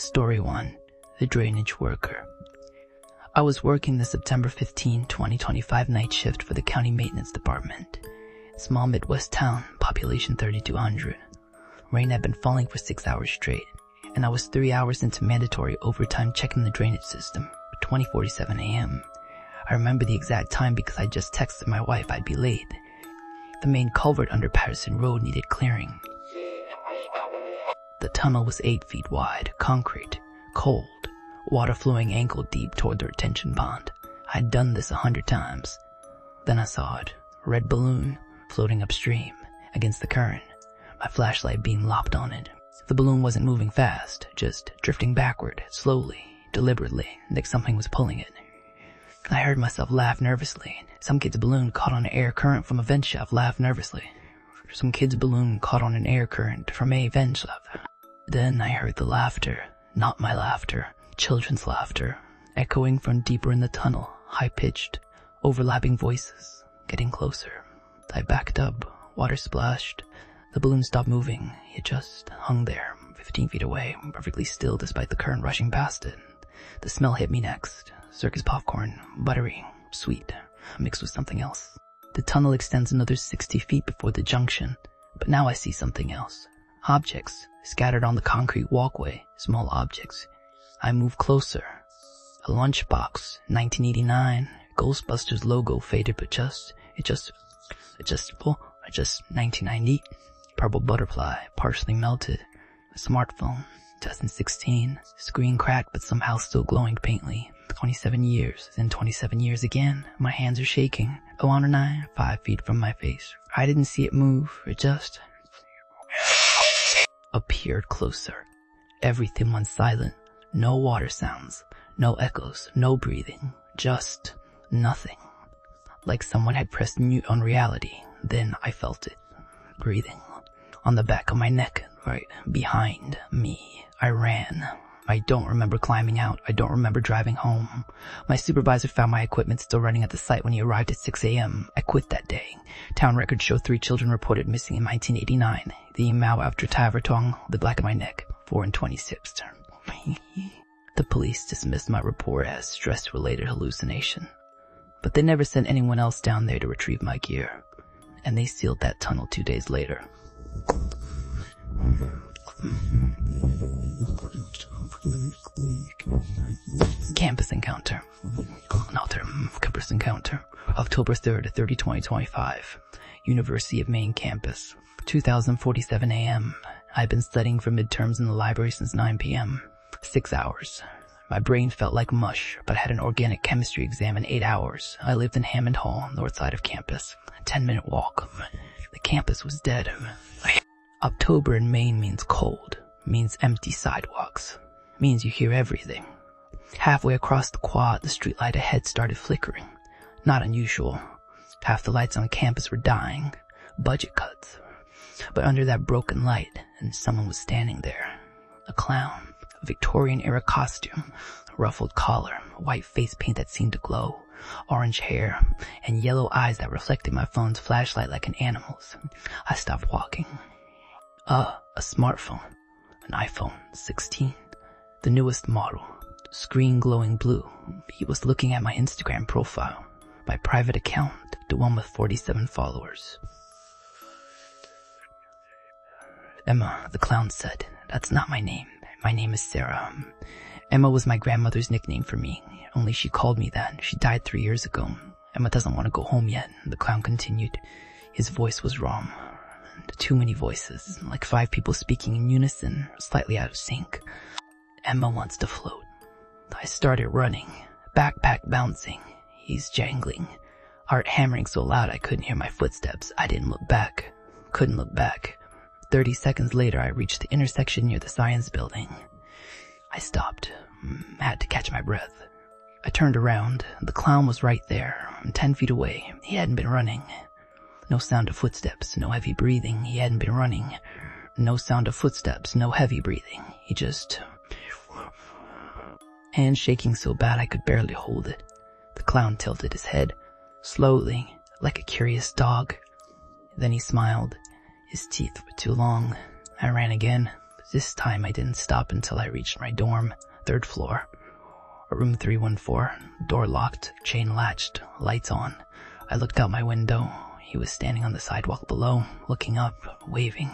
Story 1. The Drainage Worker. I was working the September 15, 2025 night shift for the county maintenance department. Small Midwest town, population 3,200. Rain had been falling for 6 hours straight, and I was 3 hours into mandatory overtime checking the drainage system at 20:47 a.m. I remember the exact time because I just texted my wife I'd be late. The main culvert under Patterson Road needed clearing. The tunnel was 8 feet wide, concrete, cold, water flowing ankle deep toward the retention pond. I'd done this 100 times. Then I saw it, a red balloon, floating upstream, against the current, my flashlight being locked on it. The balloon wasn't moving fast, just drifting backward, slowly, deliberately, like something was pulling it. I heard myself laugh nervously. Some kid's balloon caught on an air current from a vent shaft laughed nervously. Some kid's balloon caught on an air current from a vent shaft. Then I heard the laughter, not my laughter, children's laughter, echoing from deeper in the tunnel, high-pitched, overlapping voices, getting closer. I backed up, water splashed. The balloon stopped moving. It just hung there, 15 feet away, perfectly still despite the current rushing past it. The smell hit me next. Circus popcorn, buttery, sweet, mixed with something else. The tunnel extends another 60 feet before the junction, but now I see something else. Objects scattered on the concrete walkway, small objects. I move closer. A lunchbox, 1989, Ghostbusters logo faded, but just 1990. Purple butterfly, partially melted. A smartphone, 2016, screen cracked but somehow still glowing faintly. 27 years, then 27 years again. My hands are shaking. 0-9, 5 feet from my face. I didn't see it move, it just appeared closer. Everything went silent. No water sounds, no echoes, no breathing, just nothing. Like someone had pressed mute on reality. Then I felt it, breathing, on the back of my neck, right behind me. I ran. I don't remember climbing out. I don't remember driving home. My supervisor found my equipment still running at the site when he arrived at 6 a.m. I quit that day. Town records show 3 children reported missing in 1989. The email after Tavertong, the back of my neck, 4 and 26. The police dismissed my report as stress-related hallucination. But they never sent anyone else down there to retrieve my gear. And they sealed that tunnel 2 days later. Campus encounter. Campus encounter. October 3rd, 2025. University of Maine campus. 2047 a.m. I've been studying for midterms in the library since 9 p.m. 6 hours. My brain felt like mush, but I had an organic chemistry exam in 8 hours. I lived in Hammond Hall, north side of campus. 10-minute walk. The campus was dead. October in Maine means cold, means empty sidewalks, means you hear everything. Halfway across the quad, the streetlight ahead started flickering. Not unusual. Half the lights on campus were dying. Budget cuts. But under that broken light, and someone was standing there. A clown. A Victorian-era costume. A ruffled collar. A white face paint that seemed to glow. Orange hair. And yellow eyes that reflected my phone's flashlight like an animal's. I stopped walking. A smartphone. An iPhone 16. The newest model. Screen glowing blue. He was looking at my Instagram profile. My private account. The one with 47 followers. Emma, the clown said. That's not my name. My name is Sarah. Emma was my grandmother's nickname for me. Only she called me that. She died 3 years ago. Emma doesn't want to go home yet. The clown continued. His voice was wrong. Too many voices, like 5 people speaking in unison, slightly out of sync. Emma wants to float. I started running, backpack bouncing. He's jangling. Heart hammering so loud I couldn't hear my footsteps. I didn't look back. Couldn't look back. 30 seconds later, I reached the intersection near the science building. I stopped. Had to catch my breath. I turned around. The clown was right there, 10 feet away. He hadn't been running. No sound of footsteps, no heavy breathing. He hadn't been running. No sound of footsteps, no heavy breathing. He just... Hand shaking so bad I could barely hold it. The clown tilted his head, slowly, like a curious dog. Then he smiled. His teeth were too long. I ran again. This time I didn't stop until I reached my dorm, 3rd floor. Room 314, door locked, chain latched, lights on. I looked out my window. He was standing on the sidewalk below, looking up, waving,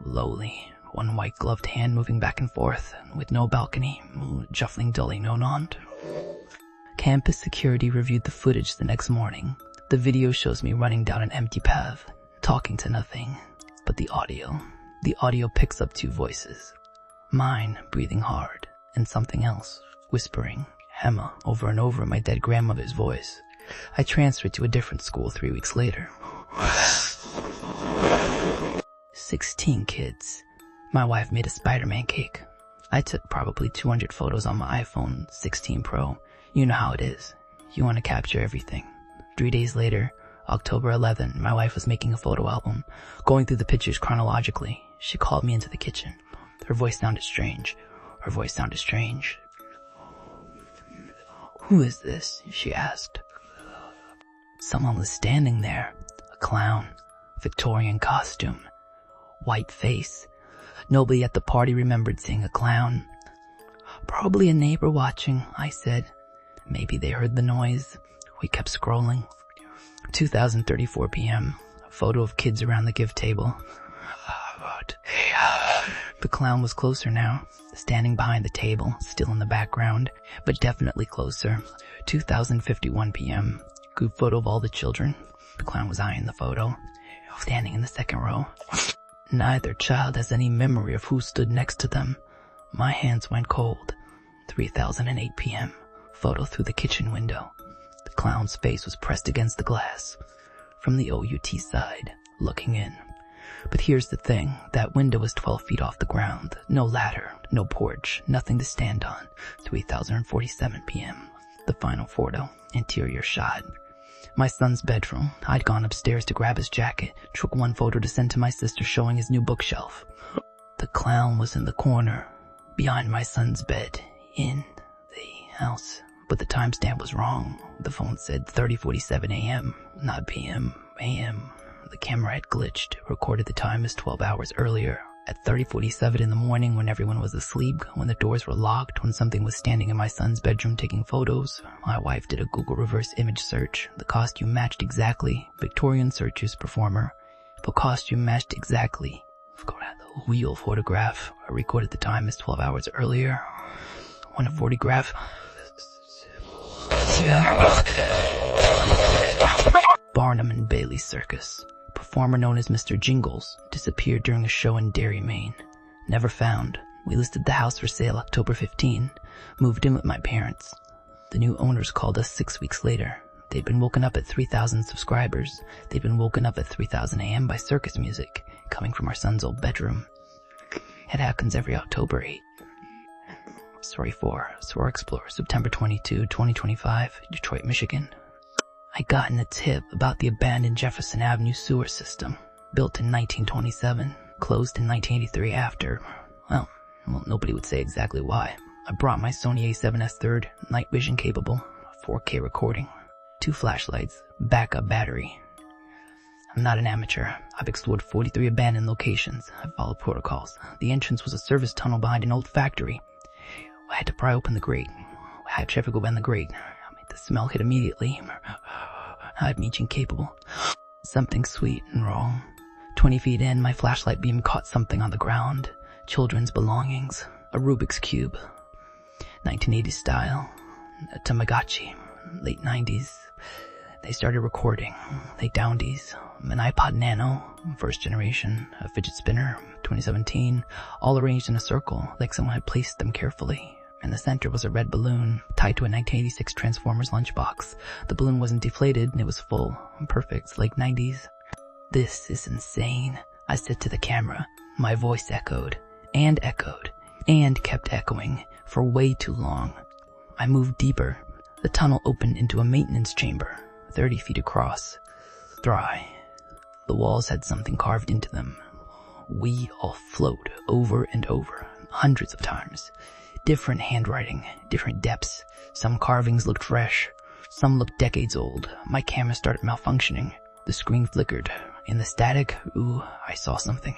slowly, one white-gloved hand moving back and forth, with no balcony, shuffling dully no nod. Campus security reviewed the footage the next morning. The video shows me running down an empty path, talking to nothing, but the audio picks up 2 voices. Mine, breathing hard, and something else, whispering, Emma, over and over in my dead grandmother's voice. I transferred to a different school 3 weeks later. 16 kids. My wife made a Spider-Man cake. I took probably 200 photos on my iPhone 16 Pro. You know how it is. You want to capture everything. 3 days later, October 11, my wife was making a photo album, going through the pictures chronologically. She called me into the kitchen. Her voice sounded strange. Who is this? She asked. Someone was standing there. A clown. Victorian costume. White face. Nobody at the party remembered seeing a clown. Probably a neighbor watching, I said. Maybe they heard the noise. We kept scrolling. 2034 p.m. A photo of kids around the gift table. The clown was closer now, standing behind the table, still in the background, but definitely closer. 2051 p.m. Group photo of all the children. The clown was eyeing the photo, standing in the 2nd row. Neither child has any memory of who stood next to them. My hands went cold. 3008 p.m. Photo through the kitchen window. The clown's face was pressed against the glass. From the OUT side, looking in. But here's the thing, that window was 12 feet off the ground. No ladder, no porch, nothing to stand on. 3047 p.m. The final photo, interior shot. My son's bedroom. I'd gone upstairs to grab his jacket, took one photo to send to my sister showing his new bookshelf. The clown was in the corner, behind my son's bed, in the house. But the timestamp was wrong. The phone said 30:47 a.m., not p.m., a.m. The camera had glitched, recorded the time as 12 hours earlier. At 30:47 in the morning, when everyone was asleep, when the doors were locked, when something was standing in my son's bedroom taking photos, my wife did a Google reverse image search. The costume matched exactly. Victorian circus performer. The costume matched exactly. The wheel photograph. I recorded the time as 12 hours earlier. When a photograph... Barnum and Bailey Circus. Performer known as Mr. Jingles disappeared during a show in Derry, Maine. Never found. We listed the house for sale October 15. Moved in with my parents. The new owners called us 6 weeks later. They'd been woken up at 3,000 subscribers. They'd been woken up at 3,000 a.m. by circus music coming from our son's old bedroom. It happens every October 8. Story 4. Swore Explorer, September 22, 2025, Detroit, Michigan. I gotten a tip about the abandoned Jefferson Avenue sewer system, built in 1927, closed in 1983 after, well, nobody would say exactly why. I brought my Sony a7S III, night vision capable, 4K recording, 2 flashlights, backup battery. I'm not an amateur. I've explored 43 abandoned locations. I followed protocols. The entrance was a service tunnel behind an old factory. I had to pry open the grate. I had traffic go bend the grate. The smell hit immediately. I'd meet incapable. Something sweet and wrong. 20 feet in, my flashlight beam caught something on the ground. Children's belongings. A Rubik's Cube. 1980s style. A Tamagotchi. Late 90s. They started recording. They Downies. An iPod Nano. First generation. A fidget spinner. 2017. All arranged in a circle, like someone had placed them carefully. In the center was a red balloon, tied to a 1986 Transformers lunchbox. The balloon wasn't deflated, and it was full. Perfect, like 90s. This is insane, I said to the camera. My voice echoed, and kept echoing, for way too long. I moved deeper. The tunnel opened into a maintenance chamber, 30 feet across. Dry. The walls had something carved into them. We all float over and over, hundreds of times. Different handwriting, different depths. Some carvings looked fresh. Some looked decades old. My camera started malfunctioning. The screen flickered. In the static, I saw something.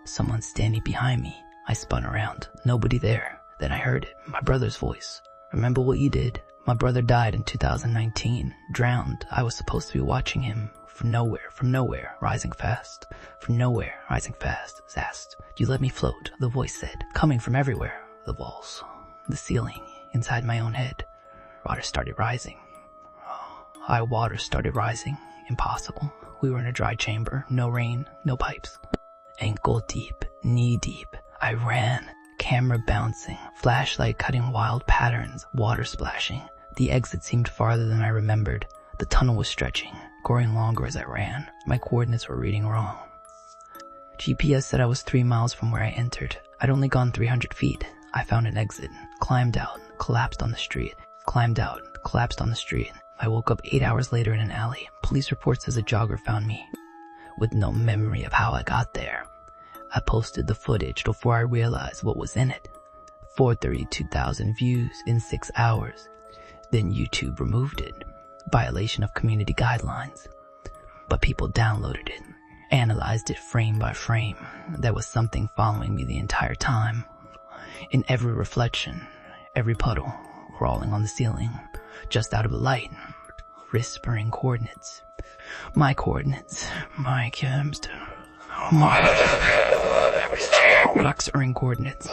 Someone standing behind me. I spun around. Nobody there. Then I heard it. My brother's voice. Remember what you did? My brother died in 2019. Drowned. I was supposed to be watching him. From nowhere, rising fast. From nowhere, rising fast. Zast. You let me float, the voice said. Coming from everywhere. The walls. The ceiling. Inside my own head. Water started rising. High water started rising. Impossible. We were in a dry chamber. No rain. No pipes. Ankle deep. Knee deep. I ran. Camera bouncing. Flashlight cutting wild patterns. Water splashing. The exit seemed farther than I remembered. The tunnel was stretching. Growing longer as I ran. My coordinates were reading wrong. GPS said I was 3 miles from where I entered. I'd only gone 300 feet. I found an exit. Climbed out. Collapsed on the street. Climbed out. Collapsed on the street. I woke up 8 hours later in an alley. Police report says a jogger found me. With no memory of how I got there. I posted the footage before I realized what was in it. 432,000 views in 6 hours. Then YouTube removed it. Violation of community guidelines. But people downloaded it. Analyzed it frame by frame. There was something following me the entire time. In every reflection, every puddle, crawling on the ceiling, just out of the light, whispering coordinates. My coordinates. My chemist. My whispering coordinates.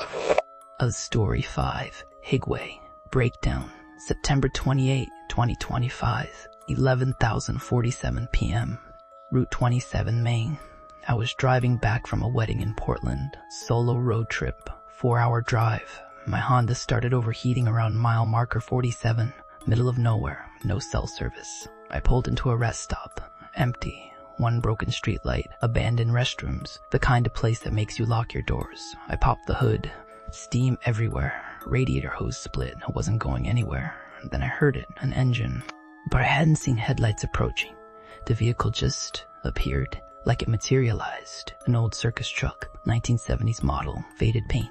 A Story 5. Higway. Breakdown. September 28, 2025. 11,047 p.m. Route 27, Maine. I was driving back from a wedding in Portland. Solo road trip. 4-hour drive. My Honda started overheating around mile marker 47. Middle of nowhere. No cell service. I pulled into a rest stop. Empty. One broken streetlight. Abandoned restrooms. The kind of place that makes you lock your doors. I popped the hood. Steam everywhere. Radiator hose split. I wasn't going anywhere. Then I heard it. An engine. But I hadn't seen headlights approaching. The vehicle just appeared. Like it materialized. An old circus truck. 1970s model. Faded paint.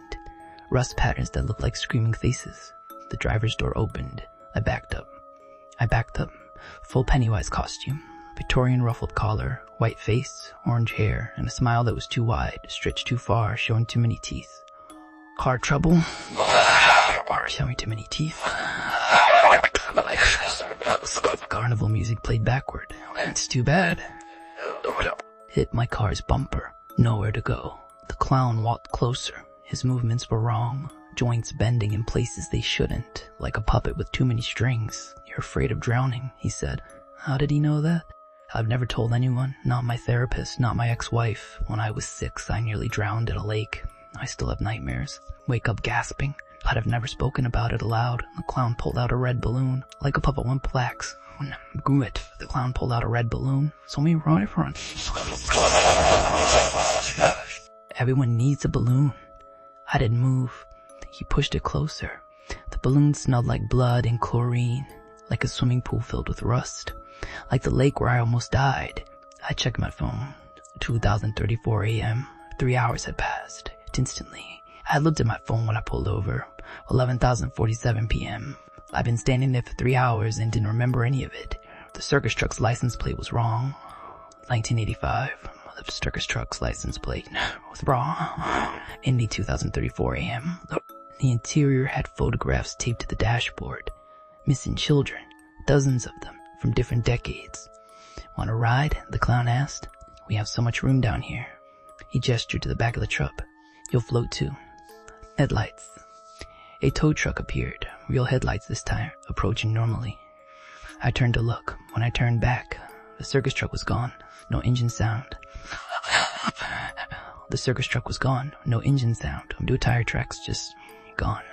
Rust patterns that looked like screaming faces. The driver's door opened. I backed up. Full Pennywise costume. Victorian ruffled collar. White face. Orange hair. And a smile that was too wide. Stretched too far. Showing too many teeth. Car trouble? Showing too many teeth. Carnival music played backward. It's too bad. Hit my car's bumper. Nowhere to go. The clown walked closer. His movements were wrong. Joints bending in places they shouldn't. Like a puppet with too many strings. You're afraid of drowning, he said. How did he know that? I've never told anyone. Not my therapist, not my ex-wife. When I was 6, I nearly drowned at a lake. I still have nightmares. Wake up gasping. But I've never spoken about it aloud. The clown pulled out a red balloon. Like a puppet went black. Good. The clown pulled out a red balloon. So me right front. Everyone needs a balloon. I didn't move. He pushed it closer. The balloon smelled like blood and chlorine. Like a swimming pool filled with rust. Like the lake where I almost died. I checked my phone. 2034 a.m. 3 hours had passed. Instantly. I looked at my phone when I pulled over. 11,047 p.m. I've been standing there for 3 hours and didn't remember any of it. The circus truck's license plate was wrong. 1985. The circus truck's license plate was wrong. Indy 2034 a.m. The interior had photographs taped to the dashboard. Missing children. Dozens of them. From different decades. Want a ride? The clown asked. We have so much room down here. He gestured to the back of the truck. You'll float too. Headlights. A tow truck appeared. Real headlights this time. Approaching normally. I turned to look. When I turned back, the circus truck was gone. No engine sound. The circus truck was gone. No engine sound. No tire tracks. Just gone.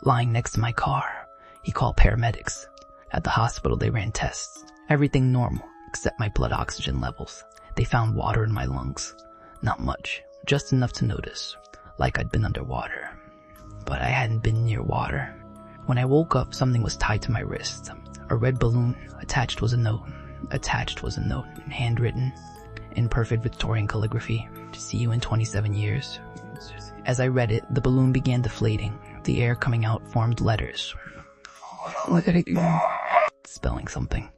Lying next to my car. He called paramedics. At the hospital they ran tests. Everything normal, except my blood oxygen levels. They found water in my lungs. Not much. Just enough to notice. Like I'd been underwater. But I hadn't been near water. When I woke up, something was tied to my wrist. A red balloon. Attached was a note. Handwritten. In perfect Victorian calligraphy. To see you in 27 years. As I read it, the balloon began deflating. The air coming out formed letters. Spelling something.